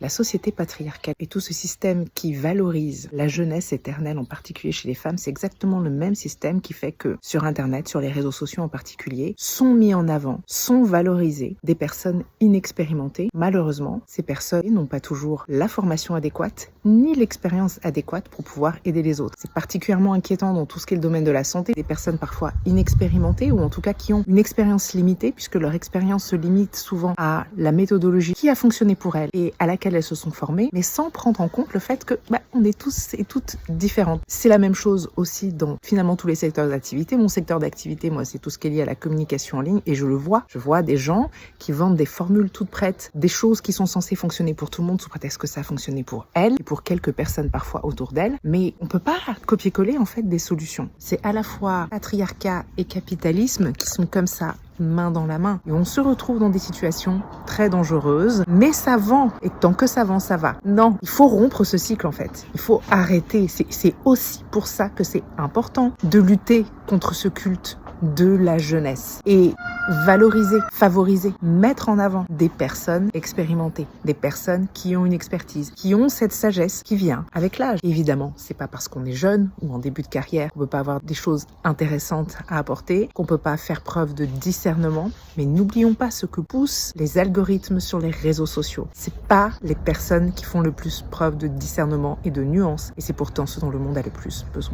La société patriarcale et tout ce système qui valorise la jeunesse éternelle, en particulier chez les femmes, c'est exactement le même système qui fait que sur Internet, sur les réseaux sociaux en particulier, sont mis en avant, sont valorisées des personnes inexpérimentées. Malheureusement, ces personnes n'ont pas toujours la formation adéquate ni l'expérience adéquate pour pouvoir aider les autres. C'est particulièrement inquiétant dans tout ce qui est le domaine de la santé, des personnes parfois inexpérimentées ou en tout cas qui ont une expérience limitée, puisque leur expérience se limite souvent à la méthodologie qui a fonctionné pour elles et à laquelle elles se sont formées, mais sans prendre en compte le fait que on est tous et toutes différentes. C'est la même chose aussi dans finalement tous les secteurs d'activité. Mon secteur d'activité, moi, c'est tout ce qui est lié à la communication en ligne et je le vois. Je vois des gens qui vendent des formules toutes prêtes, des choses qui sont censées fonctionner pour tout le monde sous prétexte que ça a fonctionné pour elles et pour quelques personnes parfois autour d'elles, mais on peut pas copier-coller en fait des solutions. C'est à la fois patriarcat et capitalisme qui sont comme ça main dans la main. Et on se retrouve dans des situations très dangereuses, mais ça vend. Et tant que ça vend, ça va. Non, il faut rompre ce cycle en fait. Il faut arrêter. C'est aussi pour ça que c'est important de lutter contre ce culte de la jeunesse et valoriser, favoriser, mettre en avant des personnes expérimentées, des personnes qui ont une expertise, qui ont cette sagesse qui vient avec l'âge. Évidemment, c'est pas parce qu'on est jeune ou en début de carrière qu'on peut pas avoir des choses intéressantes à apporter, qu'on peut pas faire preuve de discernement, mais n'oublions pas ce que poussent les algorithmes sur les réseaux sociaux. C'est pas les personnes qui font le plus preuve de discernement et de nuance, et c'est pourtant ce dont le monde a le plus besoin.